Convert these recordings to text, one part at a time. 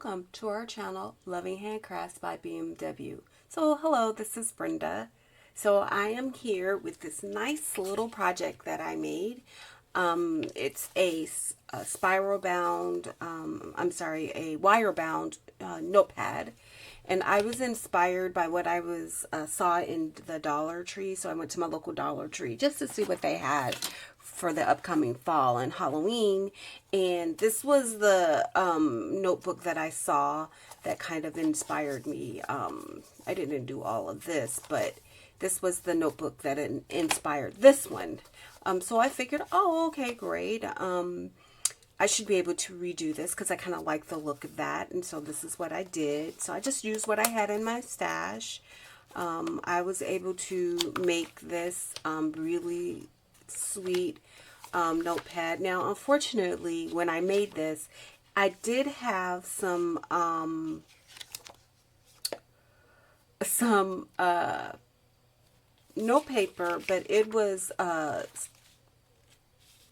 welcome to our channel, Loving Handcrafts by BMW. So hello, this is Brenda. So I am here with this nice little project that I made. It's a spiral bound, a wire bound notepad. And I was inspired by what I saw in the Dollar Tree. So I went to my local Dollar Tree just to see what they had for the upcoming fall and Halloween. And this was the notebook that I saw that kind of inspired me. I didn't do all of this, but this was the notebook that inspired this one. So I figured, oh, okay, great. I should be able to redo this because I kind of like the look of that. And so this is what I did. So I just used what I had in my stash. I was able to make this really sweet notepad. Now, unfortunately, when I made this, I did have some note paper, but it was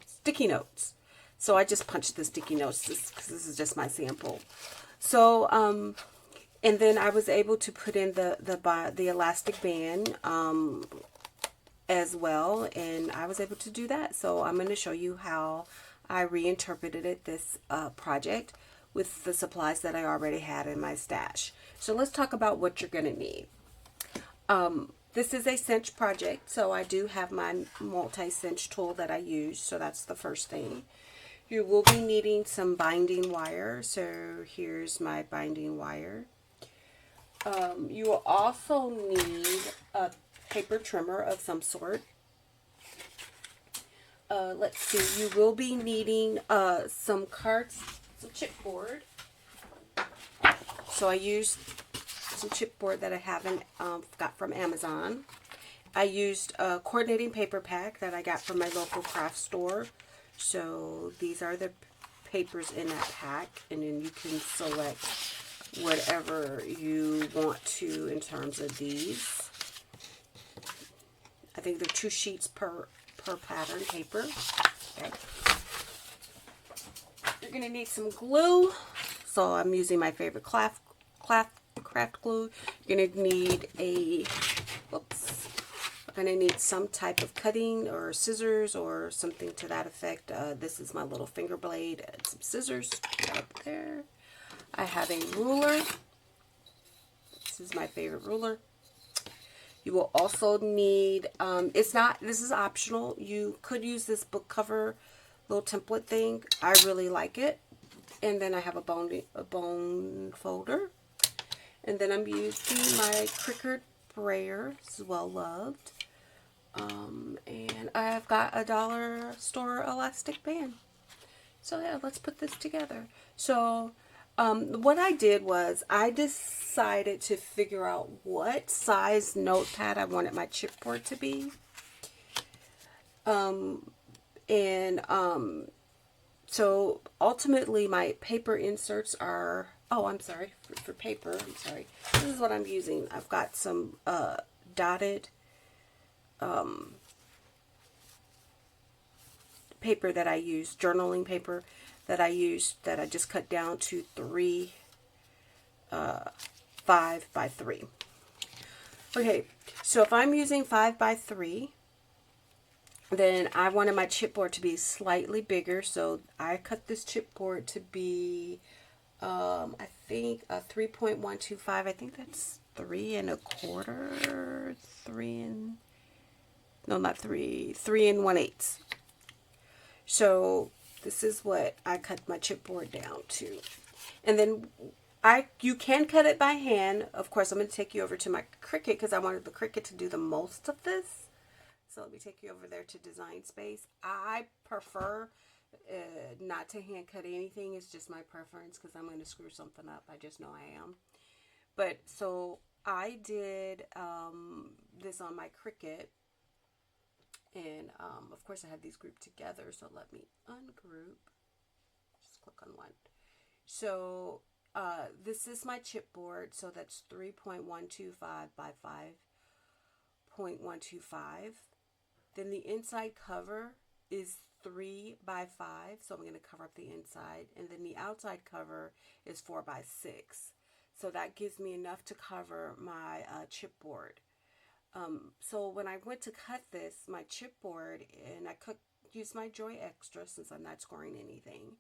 sticky notes. So I just punched the sticky notes because this is just my sample. So, and then I was able to put in the elastic band as well, and I was able to do that. So I'm going to show you how I reinterpreted this project with the supplies that I already had in my stash. So let's talk about what you're going to need. This is a cinch project, so I do have my multi-cinch tool that I use, so that's the first thing. You will be needing some binding wire, so here's my binding wire. You will also need a paper trimmer of some sort. Let's see, you will be needing some cards, some chipboard. So I used some chipboard that I haven't got from Amazon. I used a coordinating paper pack that I got from my local craft store. So these are the papers in that pack, and then you can select whatever you want to in terms of these. I think there are 2 sheets per pattern paper. Okay. You're going to need some glue. So I'm using my favorite craft glue. You're going to need I'm going to need some type of cutting or scissors or something to that effect. This is my little finger blade and some scissors up there. I have a ruler. This is my favorite ruler. You will also need, this is optional. You could use this book cover little template thing. I really like it. And then I have a bone folder. And then I'm using my Cricut brayer. This is well loved. And I've got a dollar store elastic band. So yeah, let's put this together. So what I did was I decided to figure out what size notepad I wanted my chipboard to be. So ultimately my paper inserts are, for paper, I'm sorry. This is what I'm using. I've got some dotted paper that I use, journaling paper that I used, that I just cut down to 5 by 3. Okay, so if I'm using 5 by 3, then I wanted my chipboard to be slightly bigger, so I cut this chipboard to be I think a 3.125. I think that's 3 1/4, 3 1/8. So this is what I cut my chipboard down to. And then you can cut it by hand. Of course, I'm going to take you over to my Cricut because I wanted the Cricut to do the most of this. So let me take you over there to Design Space. I prefer not to hand cut anything. It's just my preference because I'm going to screw something up. I just know I am. But so I did this on my Cricut. And of course I have these grouped together. So let me ungroup. Just click on one. So this is my chipboard. So that's 3.125 by 5.125. Then the inside cover is 3 by 5, so I'm going to cover up the inside, and then the outside cover is 4 by 6. So that gives me enough to cover my chipboard. So when I went to cut this, my chipboard, and I use my Joy Extra since I'm not scoring anything.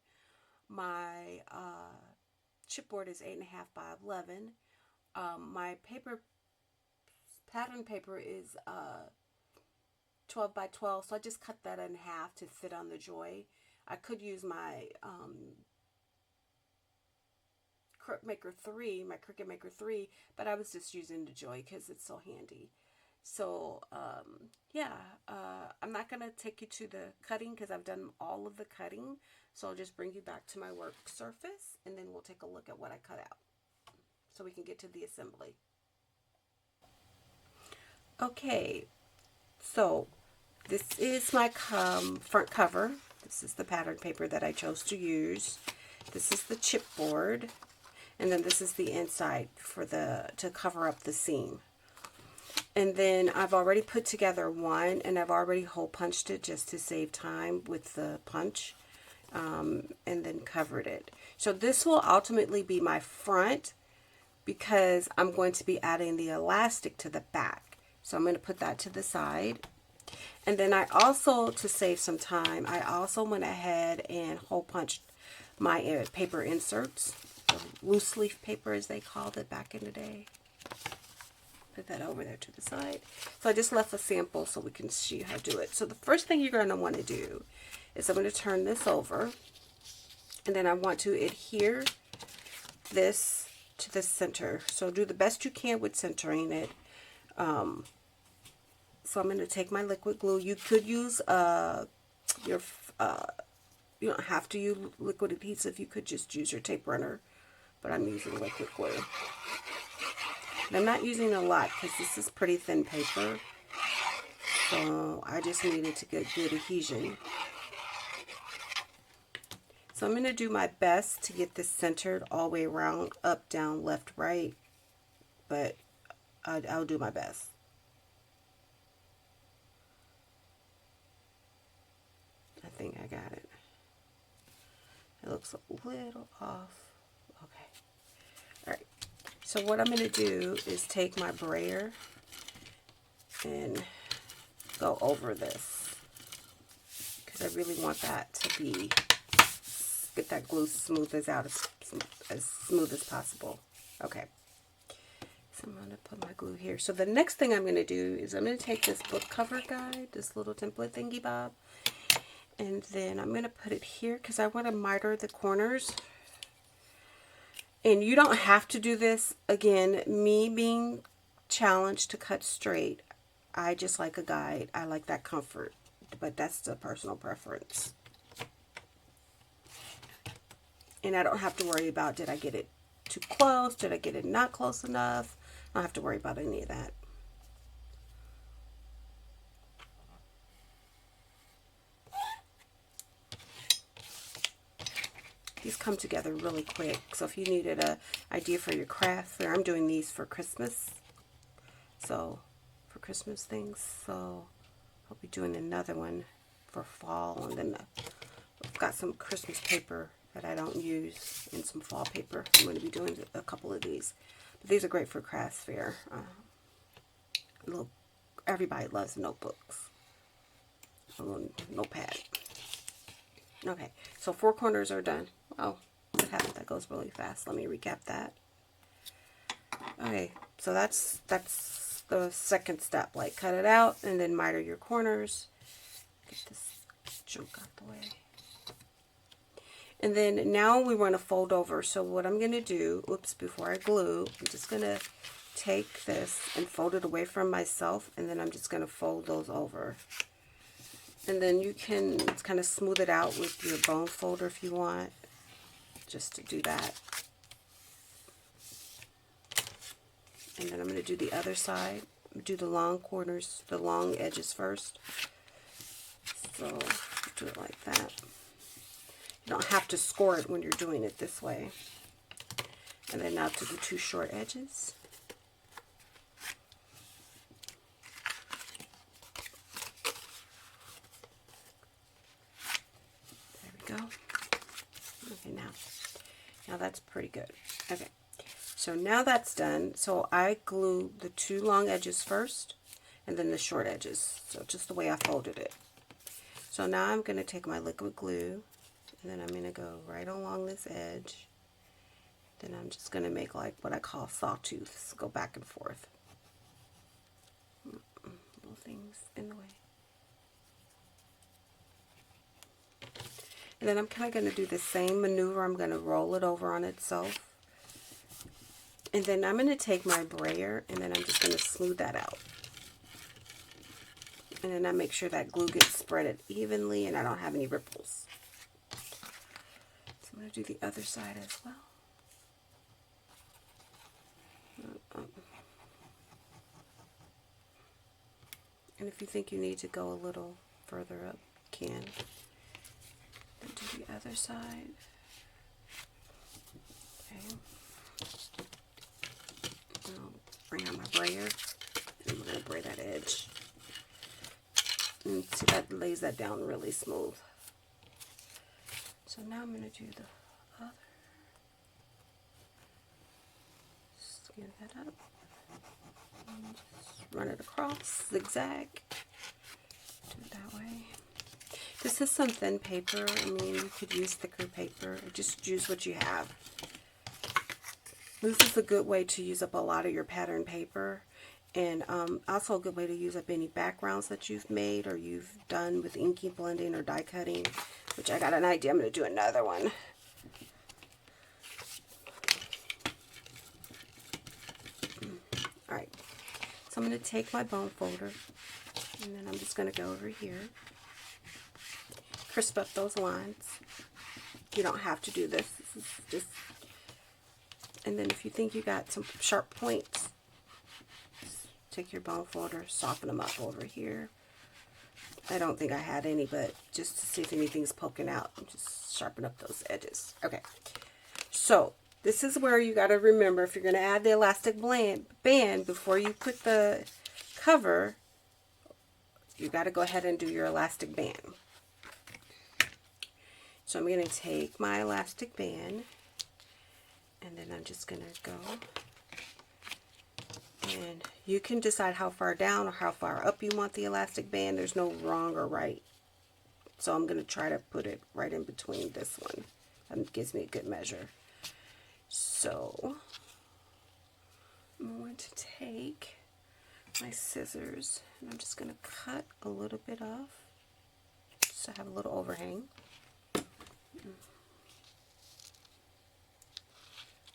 My chipboard is 8.5 by 11. My pattern paper is 12 by 12, so I just cut that in half to fit on the Joy. I could use my Cricut Maker 3, but I was just using the Joy because it's so handy. So yeah, I'm not going to take you to the cutting because I've done all of the cutting. So I'll just bring you back to my work surface, and then we'll take a look at what I cut out so we can get to the assembly. Okay, so this is my front cover. This is the pattern paper that I chose to use. This is the chipboard, and then this is the inside for to cover up the seam. And then I've already put together one, and I've already hole punched it just to save time with the punch, and then covered it. So this will ultimately be my front because I'm going to be adding the elastic to the back. So I'm going to put that to the side. And then I also, to save some time, I also went ahead and hole punched my paper inserts, the loose leaf paper as they called it back in the day. Put that over there to the side. So I just left a sample so we can see how to do it. So the first thing you're going to want to do is I'm going to turn this over, and then I want to adhere this to the center. So do the best you can with centering it. So I'm going to take my liquid glue. You could use you don't have to use liquid adhesive. You could just use your tape runner, but I'm using liquid glue. And I'm not using a lot because this is pretty thin paper, so I just needed to get good adhesion. So I'm going to do my best to get this centered all the way around, up, down, left, right, but I'll do my best. I think I got it. It looks a little off. Okay. All right. So what I'm going to do is take my brayer and go over this because I really want that to be, get that glue smooth as smooth as possible. Okay. So I'm going to put my glue here. So the next thing I'm going to do is I'm going to take this book cover guide, this little template thingy bob, and then I'm going to put it here because I want to miter the corners. And you don't have to do this. Again, me being challenged to cut straight, I just like a guide. I like that comfort, but that's a personal preference. And I don't have to worry about, did I get it too close? Did I get it not close enough? I don't have to worry about any of that. These come together really quick. So if you needed an idea for your craft fair, I'm doing these for Christmas. So for Christmas things. So I'll be doing another one for fall. And then I've got some Christmas paper that I don't use and some fall paper. I'm going to be doing a couple of these. But these are great for crafts fair. Everybody loves notebooks. A little notepad. Okay, so 4 corners are done. Oh, what happened? That goes really fast. Let me recap that. Okay, so that's the second step. Like, cut it out and then miter your corners. Get this junk out the way. And then now we want to fold over. So what I'm going to do, oops, before I glue, I'm just going to take this and fold it away from myself, and then I'm just going to fold those over. And then you can kind of smooth it out with your bone folder if you want, just to do that. And then I'm going to do the other side. Do the long corners, the long edges first. So do it like that. You don't have to score it when you're doing it this way. And then now to the 2 short edges. go. Okay, now that's pretty good. Okay, so now that's done. So I glue the two long edges first and then the short edges. So just the way I folded it. So now I'm going to take my liquid glue and then I'm going to go right along this edge. Then I'm just going to make like what I call sawtooths. Go back and forth. Little things in the way. And then I'm kind of going to do the same maneuver. I'm going to roll it over on itself. And then I'm going to take my brayer and then I'm just going to smooth that out. And then I make sure that glue gets spread evenly and I don't have any ripples. So I'm going to do the other side as well. And if you think you need to go a little further up, you can. Then do the other side. Okay. I'll bring out my brayer. And I'm going to braid that edge. And see, that lays that down really smooth. So now I'm going to do the other. Skin that up. And just run it across, zigzag. Do it that way. This is some thin paper. I mean, you could use thicker paper. Just use what you have. This is a good way to use up a lot of your pattern paper. And also a good way to use up any backgrounds that you've made or you've done with inky blending or die cutting. Which I got an idea. I'm going to do another one. Alright. So I'm going to take my bone folder. And then I'm just going to go over here. Crisp up those lines. You don't have to do this. This is just... And then if you think you got some sharp points, take your bone folder, soften them up over here. I don't think I had any, but just to see if anything's poking out, just sharpen up those edges. Okay, so this is where you got to remember, if you're going to add the elastic band before you put the cover, you got to go ahead and do your elastic band. So I'm going to take my elastic band, and then I'm just going to go, and you can decide how far down or how far up you want the elastic band. There's no wrong or right. So I'm going to try to put it right in between this one. That gives me a good measure. So I'm going to take my scissors and I'm just going to cut a little bit off just to have a little overhang.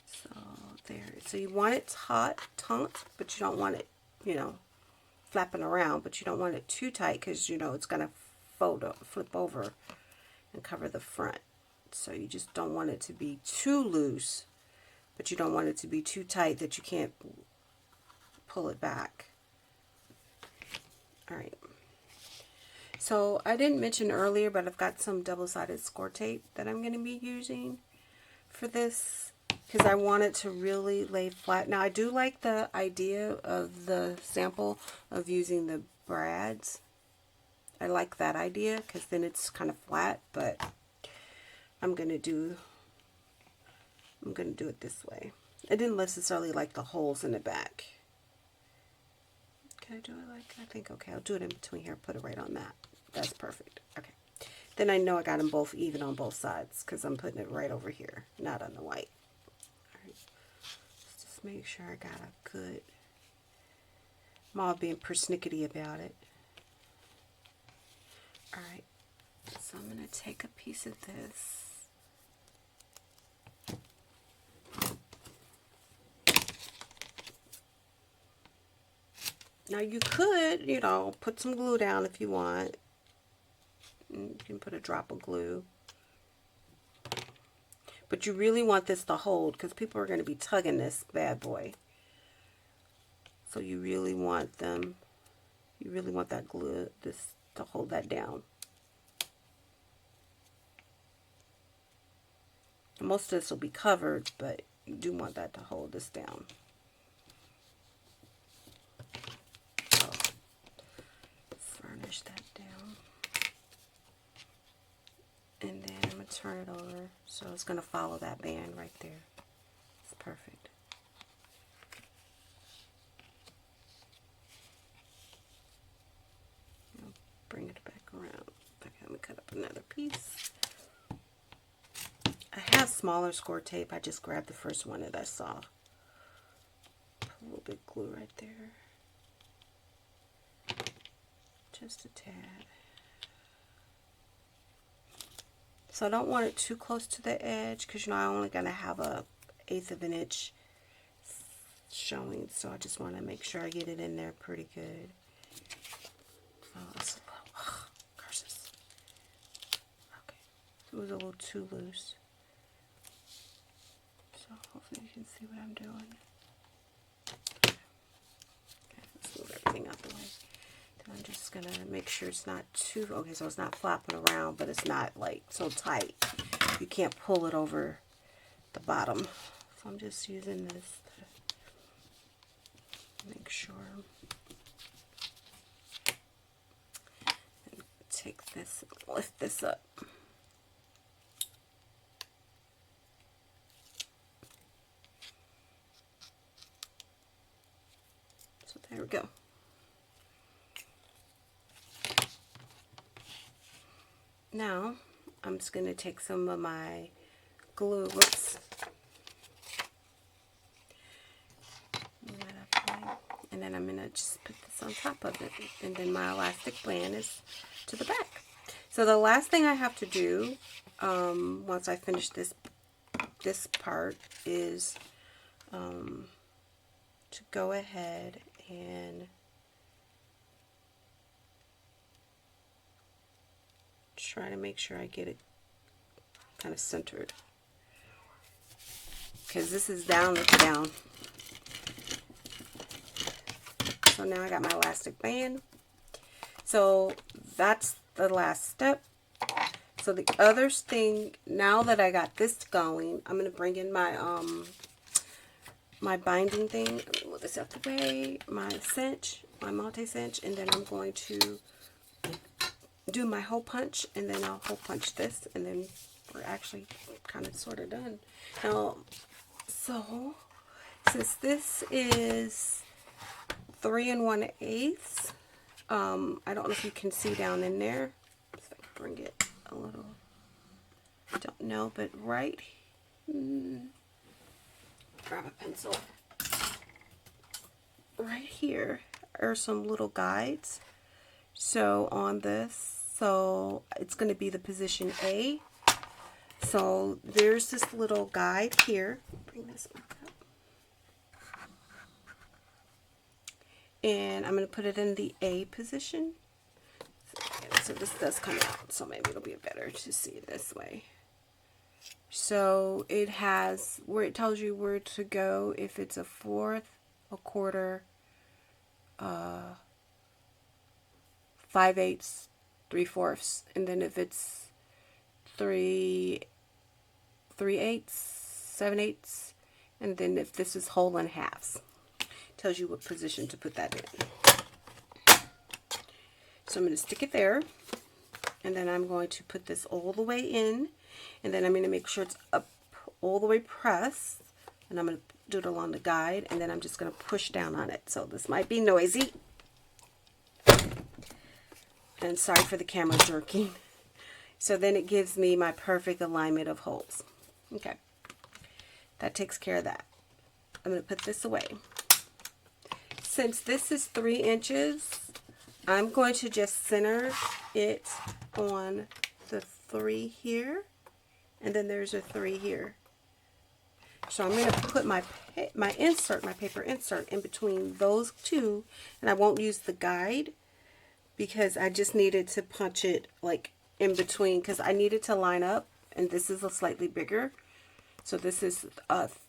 So there. So you want it taut, but you don't want it, you know, flapping around, but you don't want it too tight because, you know, it's going to flip over and cover the front. So you just don't want it to be too loose, but you don't want it to be too tight that you can't pull it back. All right. So I didn't mention earlier, but I've got some double-sided score tape that I'm going to be using for this because I want it to really lay flat. Now I do like the idea of the sample of using the brads. I like that idea because then it's kind of flat, but I'm going to do it this way. I didn't necessarily like the holes in the back. Can I do it like, I think, okay, I'll do it in between here, put it right on that. That's perfect. Okay. Then I know I got them both even on both sides because I'm putting it right over here, not on the white. All right. Let's just make sure I got a good, I'm all being persnickety about it. All right. So I'm going to take a piece of this. Now you could, you know, put some glue down if you want. You can put a drop of glue. But you really want this to hold because people are going to be tugging this bad boy. So you really want them, you really want that glue, this to hold that down. Most of this will be covered, but you do want that to hold this down. So, furnish that down. And then I'm going to turn it over. So it's going to follow that band right there. It's perfect. I'll bring it back around. Okay, let me cut up another piece. I have smaller score tape. I just grabbed the first one that I saw. Put a little bit of glue right there. Just a tad. So I don't want it too close to the edge because, you know, I'm only going to have a 1/8 of an inch showing. So I just want to make sure I get it in there pretty good. Oh, curses. Okay. It was a little too loose. So hopefully you can see what I'm doing. Okay, let's move everything out the way. Then I'm just going to make sure it's not too, okay, so it's not flopping around, but it's not like so tight. You can't pull it over the bottom. So I'm just using this to make sure. And take this, lift this up. So there we go. Now, I'm just going to take some of my glue, whoops, and then I'm going to just put this on top of it, and then my elastic band is to the back. So the last thing I have to do, once I finish this part, is to go ahead and try to make sure I get it kind of centered, because this is down, it's down. So now I got my elastic band. So that's the last step. So the other thing, now that I got this going, I'm going to bring in my my binding thing. Let me move this out the way. My cinch, my multi-cinch, and then I'm going to do my hole punch, and then I'll hole punch this, and then we're actually kind of sort of done. Now, so since this is 3 1/8, I don't know if you can see down in there. If I can bring it a little, I don't know, but right, grab a pencil. Right here are some little guides. So on this, so it's going to be the position A. So there's this little guide here. Bring this back up. And I'm going to put it in the A position. So this does come out, so maybe it'll be better to see it this way. So it has where it tells you where to go if it's a 1/4, a 1/4, 5/8, 3/4, and then if it's 3/8, 7/8, and then if this is whole and halves, tells you what position to put that in. So I'm going to stick it there, and then I'm going to put this all the way in, and then I'm going to make sure it's up all the way pressed, and I'm going to doodle on the guide, and then I'm just going to push down on it. So this might be noisy. And sorry for the camera jerking. So then it gives me my perfect alignment of holes. Okay, that takes care of that. I'm going to put this away. Since this is 3 inches, I'm going to just center it on the 3 here, and then there's a 3 here. So I'm going to put my paper insert in between those two, and I won't use the guide, because I just needed to punch it like in between, because I needed to line up, and this is a slightly bigger. So this is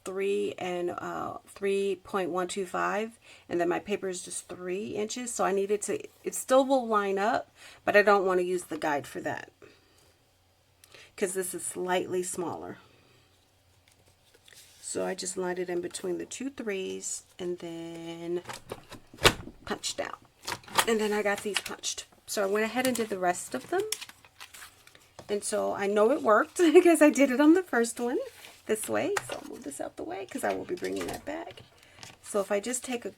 3 and 3.125, and then my paper is just 3 inches. So I needed to, it still will line up, but I don't want to use the guide for that, because this is slightly smaller. So I just lined it in between the 2 3s and then punched out. And then I got these punched. So I went ahead and did the rest of them. And so I know it worked because I did it on the first one this way. So I'll move this out the way because I will be bringing that back. So if I just take a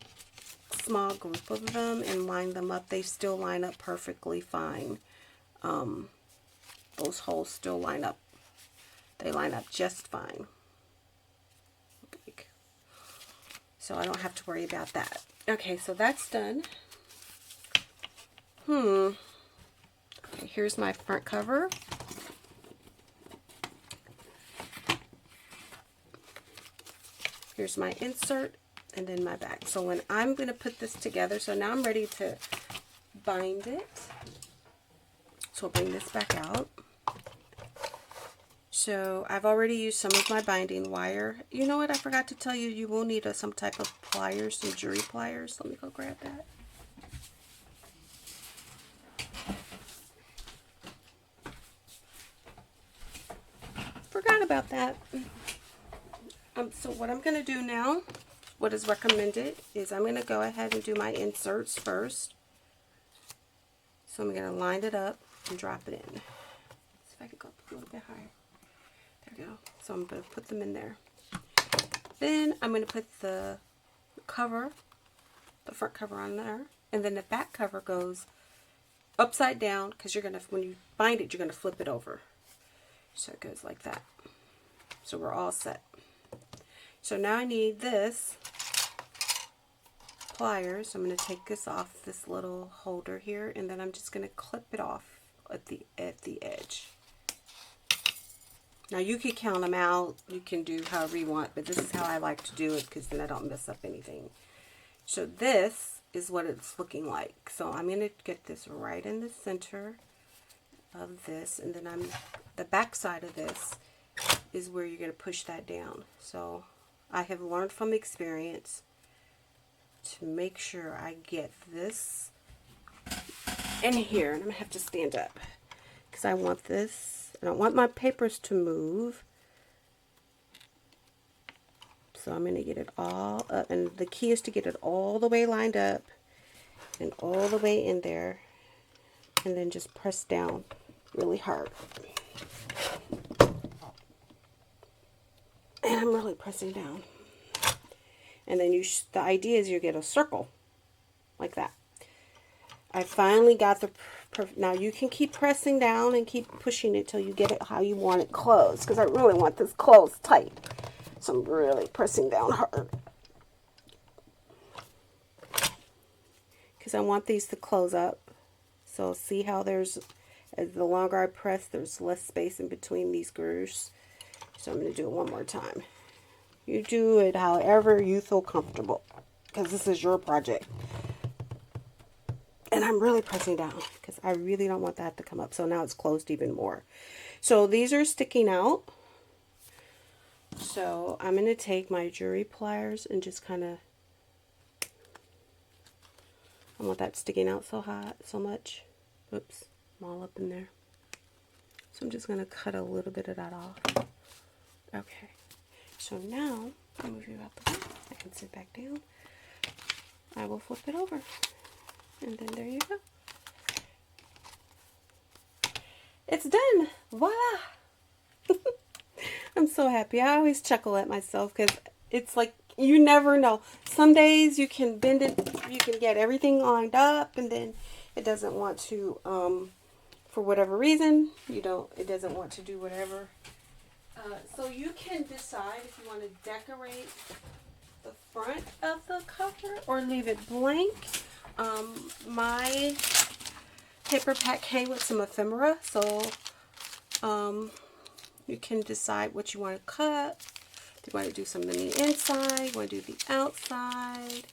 small group of them and line them up, they still line up perfectly fine. Those holes still line up. They line up just fine. So I don't have to worry about that. Okay, so that's done. Okay, here's my front cover. Here's my insert, and then my back. So when I'm going to put this together, so now I'm ready to bind it. So I'll bring this back out. So I've already used some of my binding wire. You know what, I forgot to tell you, you will need some type of pliers, some jewelry pliers. Let me go grab that. Forgot about that. So what I'm going to do now, what is recommended, is I'm going to go ahead and do my inserts first. So I'm going to line it up and drop it in. See if I can go up a little bit higher. There we go. So I'm going to put them in there. Then I'm going to put the cover, the front cover on there, and then the back cover goes upside down because you're going to, when you bind it, you're going to flip it over. So it goes like that. So we're all set. So now I need this pliers. I'm going to take this off this little holder here, and then I'm just going to clip it off at the edge. Now you can count them out. You can do however you want, but this is how I like to do it because then I don't mess up anything. So this is what it's looking like. So I'm going to get this right in the center of this, and then the back side of this is where you're going to push that down. So I have learned from experience to make sure I get this in here, and I'm going to have to stand up because I want this. I don't want my papers to move. So I'm going to get it all up, and the key is to get it all the way lined up and all the way in there, and then just press down really hard. And I'm really pressing down. And then the idea is you get a circle like that. I finally got the now you can keep pressing down and keep pushing it till you get it how you want it closed, because I really want this closed tight. So I'm really pressing down hard because I want these to close up. So see how the longer I press, there's less space in between these grooves. So I'm going to do it one more time. You do it however you feel comfortable, because this is your project. And I'm really pressing down because I really don't want that to come up. So now it's closed even more. So these are sticking out. So I'm going to take my jewelry pliers and just kind of, I want that sticking out so much. Oops, I'm all up in there. So I'm just going to cut a little bit of that off. Okay, so now I'll move you out the way. I can sit back down. I will flip it over, and then there you go. It's done. Voila! I'm so happy. I always chuckle at myself because it's like you never know. Some days you can bend it, you can get everything lined up, and then it doesn't want to, for whatever reason, it doesn't want to do whatever. So you can decide if you want to decorate the front of the cover or leave it blank. My paper pack came with some ephemera, so you can decide what you want to cut. Do you want to do something on the inside? You want to do the outside?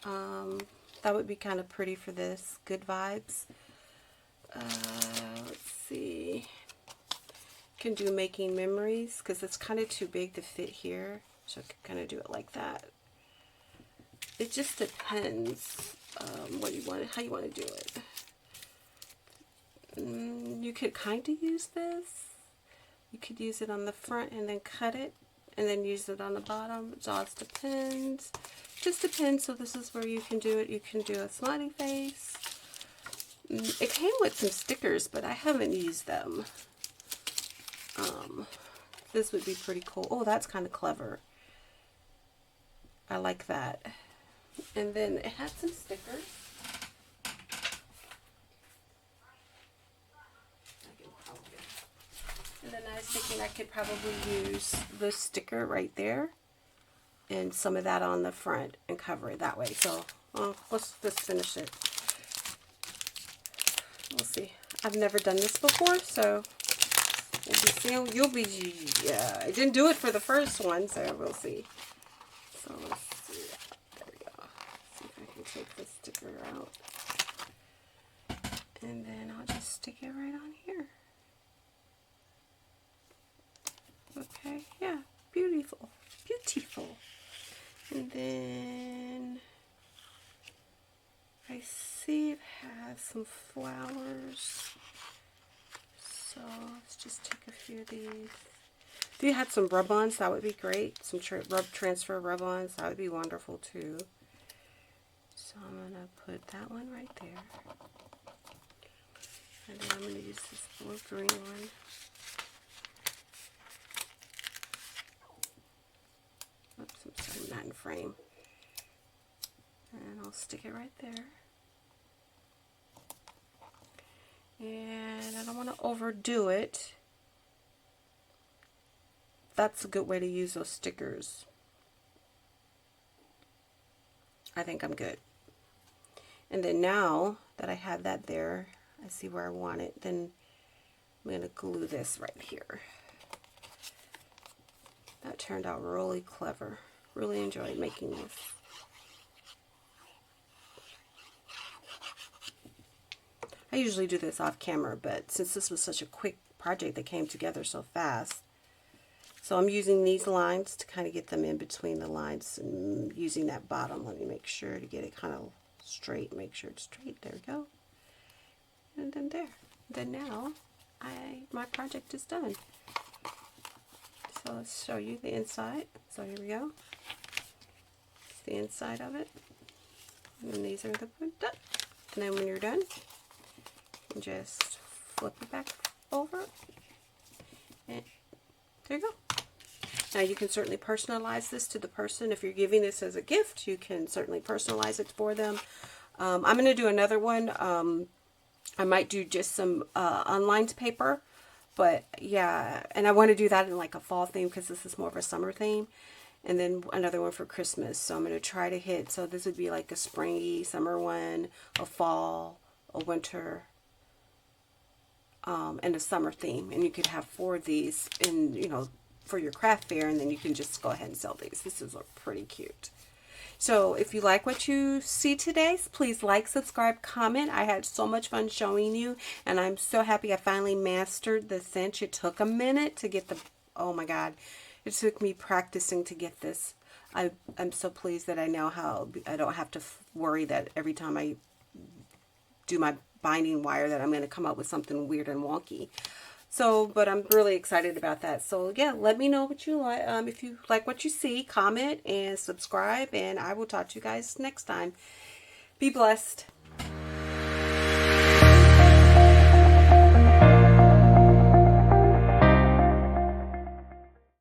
That would be kind of pretty for this. Good vibes. Let's see. Can do making memories because it's kind of too big to fit here, so I can kind of do it like that. It just depends what you want, how you want to do it. You could kind of use this. You could use it on the front and then cut it, and then use it on the bottom. It just depends. Just depends. So this is where you can do it. You can do a smiley face. It came with some stickers, but I haven't used them. This would be pretty cool. Oh, that's kind of clever. I like that. And then it had some stickers. And then I was thinking I could probably use the sticker right there and some of that on the front and cover it that way. So let's just finish it. We'll see. I've never done this before, so we'll be seeing. You'll be, yeah. I didn't do it for the first one, so we'll see. So let's see. There we go. See if I can take the sticker out. And then I'll just stick it right on here. Okay, yeah, beautiful, beautiful. And then I see it has some flowers. So let's just take a few of these. If you had some rub-ons, that would be great. Some transfer rub-ons, that would be wonderful too. So I'm going to put that one right there. And then I'm going to use this blue-green one. Oops, I'm sorry, not in frame. And I'll stick it right there. And I don't want to overdo it. That's a good way to use those stickers. I think I'm good. And then now that I have that there, I see where I want it, then I'm going to glue this right here. That turned out really clever. Really enjoyed making this. I usually do this off camera, but since this was such a quick project that came together so fast, so I'm using these lines to kind of get them in between the lines and using that bottom. Let me make sure to get it kind of straight. Make sure it's straight. There we go. And then there. Then now my project is done. So let's show you the inside. So here we go. It's the inside of it. And these are the done. And then when you're done, you just flip it back over. And there you go. Now you can certainly personalize this to the person. If you're giving this as a gift, you can certainly personalize it for them. I'm going to do another one. I might do just some unlined paper. But yeah, and I want to do that in like a fall theme because this is more of a summer theme. And then another one for Christmas. So I'm going to try to hit, so this would be like a springy summer one, a fall, a winter, and a summer theme. And you could have 4 of these in, you know, for your craft fair, and then you can just go ahead and sell these. This is pretty cute. So if you like what you see today, please like, subscribe, comment. I had so much fun showing you, and I'm so happy I finally mastered the cinch. It took a minute to get the, oh my God, it took me practicing to get this. I'm so pleased that I know how I don't have to worry that every time I do my binding wire that I'm going to come up with something weird and wonky. So, but I'm really excited about that. So yeah, let me know what you like. If you like what you see, comment and subscribe, and I will talk to you guys next time. Be blessed.